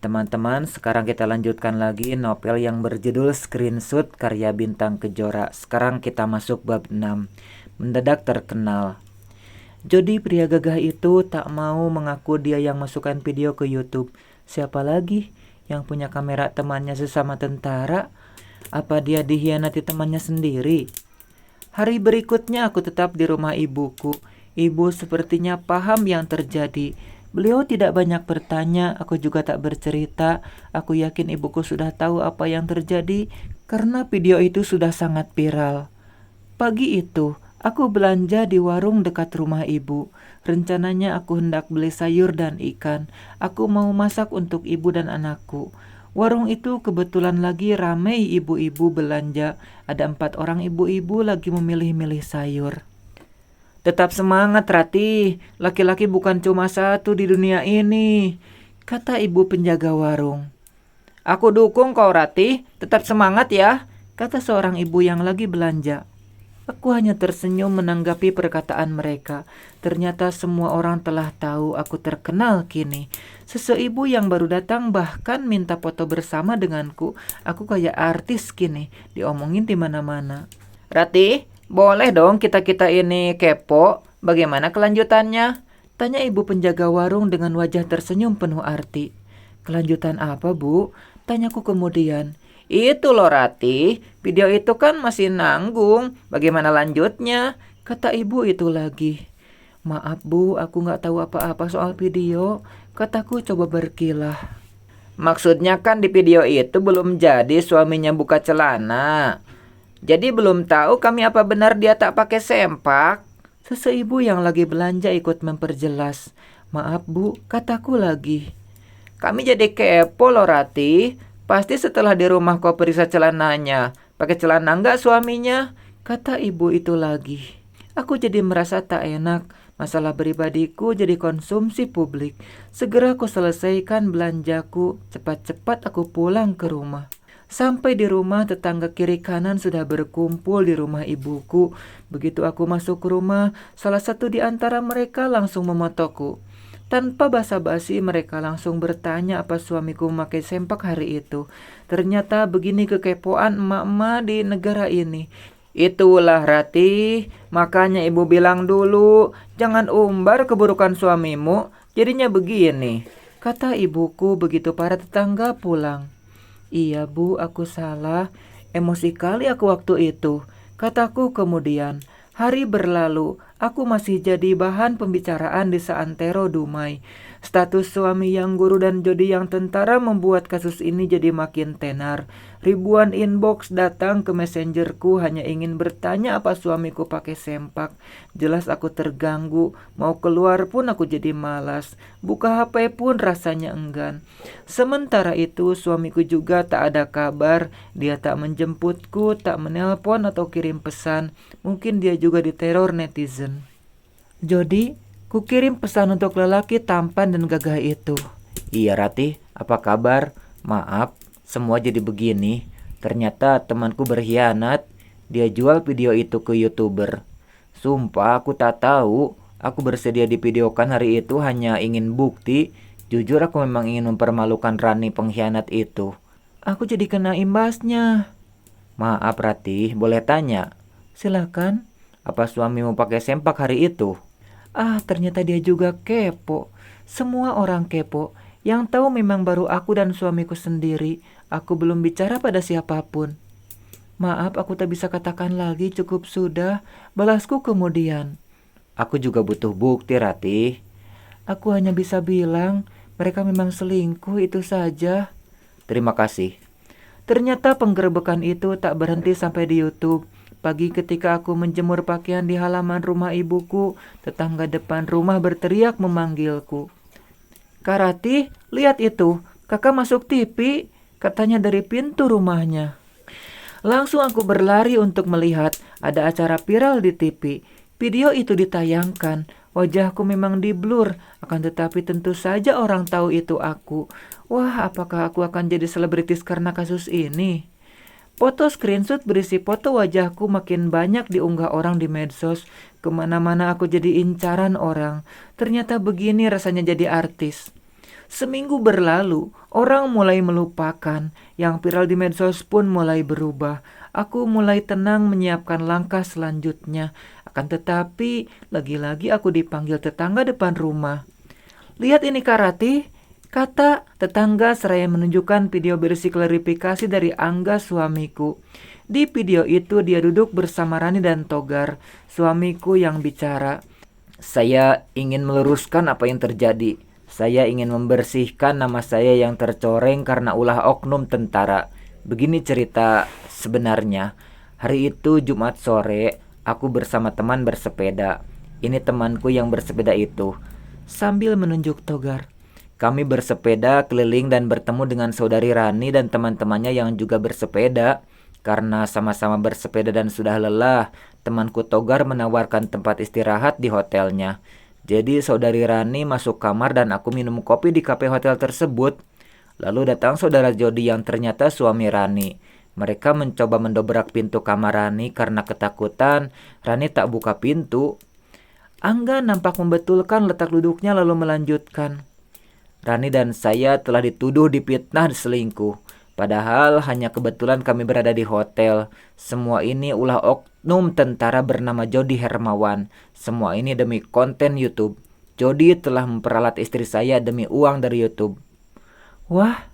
teman-teman, sekarang kita lanjutkan lagi novel yang berjudul Screenshot karya Bintang Kejora. Sekarang kita masuk bab 6, Mendadak Terkenal. Jody, pria gagah itu, tak mau mengaku dia yang masukkan video ke YouTube. Siapa lagi yang punya kamera? Temannya sesama tentara? Apa dia dikhianati temannya sendiri? Hari berikutnya aku tetap di rumah ibuku. Ibu sepertinya paham yang terjadi. Beliau tidak banyak bertanya, aku juga tak bercerita. Aku yakin ibuku sudah tahu apa yang terjadi karena video itu sudah sangat viral. Pagi itu, aku belanja di warung dekat rumah ibu. Rencananya aku hendak beli sayur dan ikan. Aku mau masak untuk ibu dan anakku. Warung itu kebetulan lagi ramai ibu-ibu belanja. Ada 4 orang ibu-ibu lagi memilih-milih sayur. Tetap semangat, Rati. Laki-laki bukan cuma satu di dunia ini, kata ibu penjaga warung. Aku dukung kau, Rati. Tetap semangat ya, kata seorang ibu yang lagi belanja. Aku hanya tersenyum menanggapi perkataan mereka. Ternyata semua orang telah tahu aku terkenal kini. Seseibu yang baru datang bahkan minta foto bersama denganku. Aku kayak artis kini, diomongin di mana-mana. Rati, boleh dong kita ini kepo. Bagaimana kelanjutannya? Tanya ibu penjaga warung dengan wajah tersenyum penuh arti. Kelanjutan apa, Bu? Tanyaku kemudian. Itu loh, Rati, video itu kan masih nanggung. Bagaimana lanjutnya? Kata ibu itu lagi. Maaf, Bu, aku gak tahu apa-apa soal video. Kataku coba berkilah. Maksudnya kan di video itu belum jadi suaminya buka celana. Jadi belum tahu kami apa benar dia tak pakai sempak. Seseibu yang lagi belanja ikut memperjelas. Maaf, Bu, kataku lagi. Kami jadi kepo loh, Rati. Pasti setelah di rumah kau periksa celananya. Pakai celana enggak suaminya? Kata ibu itu lagi. Aku jadi merasa tak enak. Masalah pribadiku jadi konsumsi publik. Segera aku selesaikan belanjaku. Cepat-cepat aku pulang ke rumah. Sampai di rumah, tetangga kiri kanan sudah berkumpul di rumah ibuku. Begitu aku masuk ke rumah, salah satu di antara mereka langsung memotoku. Tanpa basa-basi mereka langsung bertanya apa suamiku memakai sempak hari itu. Ternyata begini kekepoan emak-emak di negara ini. Itulah, Rati, makanya ibu bilang dulu, jangan umbar keburukan suamimu, jadinya begini, kata ibuku begitu para tetangga pulang. Iya, Bu, aku salah. Emosi kali aku waktu itu, kataku kemudian. Hari berlalu, aku masih jadi bahan pembicaraan di seantero Dumai. Status suami yang guru dan Jody yang tentara membuat kasus ini jadi makin tenar. Ribuan inbox datang ke messengerku hanya ingin bertanya apa suamiku pakai sempak. Jelas aku terganggu, mau keluar pun aku jadi malas. Buka HP pun rasanya enggan. Sementara itu suamiku juga tak ada kabar. Dia tak menjemputku, tak menelpon atau kirim pesan. Mungkin dia juga diteror netizen. Jody, ku kirim pesan untuk lelaki tampan dan gagah itu. Iya, Rati, apa kabar? Maaf, semua jadi begini. Ternyata temanku berkhianat. Dia jual video itu ke YouTuber. Sumpah aku tak tahu. Aku bersedia divideokan hari itu hanya ingin bukti. Jujur aku memang ingin mempermalukan Rani pengkhianat itu. Aku jadi kena imbasnya. Maaf, Rati, boleh tanya? Silakan. Apa suamimu pakai sempak hari itu? Ternyata dia juga kepo. Semua orang kepo. Yang tahu memang baru aku dan suamiku sendiri. Aku belum bicara pada siapapun. Maaf, aku tak bisa katakan lagi, cukup sudah. Balasku kemudian. Aku juga butuh bukti, Rati. Aku hanya bisa bilang, mereka memang selingkuh, itu saja. Terima kasih. Ternyata penggerebekan itu tak berhenti sampai di YouTube. Pagi ketika aku menjemur pakaian di halaman rumah ibuku, tetangga depan rumah berteriak memanggilku. Kak Rati, lihat itu, kakak masuk TV, katanya dari pintu rumahnya. Langsung aku berlari untuk melihat, ada acara viral di TV. Video itu ditayangkan, wajahku memang diblur, akan tetapi tentu saja orang tahu itu aku. Wah, apakah aku akan jadi selebritis karena kasus ini? Foto screenshot berisi foto wajahku makin banyak diunggah orang di medsos. Kemana-mana aku jadi incaran orang. Ternyata begini rasanya jadi artis. Seminggu berlalu, orang mulai melupakan. Yang viral di medsos pun mulai berubah. Aku mulai tenang menyiapkan langkah selanjutnya. Akan tetapi, lagi-lagi aku dipanggil tetangga depan rumah. "Lihat ini Kak Rati," kata tetangga seraya menunjukkan video berisi klarifikasi dari Angga suamiku. Di video itu dia duduk bersama Rani dan Togar, suamiku yang bicara. "Saya ingin meluruskan apa yang terjadi. Saya ingin membersihkan nama saya yang tercoreng karena ulah oknum tentara. Begini cerita sebenarnya. Hari itu Jumat sore, aku bersama teman bersepeda. Ini temanku yang bersepeda itu." Sambil menunjuk Togar. "Kami bersepeda keliling dan bertemu dengan saudari Rani dan teman-temannya yang juga bersepeda. Karena sama-sama bersepeda dan sudah lelah, temanku Togar menawarkan tempat istirahat di hotelnya. Jadi saudari Rani masuk kamar dan aku minum kopi di kafe hotel tersebut. Lalu datang saudara Jody yang ternyata suami Rani. Mereka mencoba mendobrak pintu kamar Rani karena ketakutan. Rani tak buka pintu." Angga nampak membetulkan letak duduknya lalu melanjutkan. "Rani dan saya telah dituduh difitnah selingkuh. Padahal hanya kebetulan kami berada di hotel. Semua ini ulah oknum tentara bernama Jody Hermawan. Semua ini demi konten YouTube. Jody telah memperalat istri saya demi uang dari YouTube." Wah,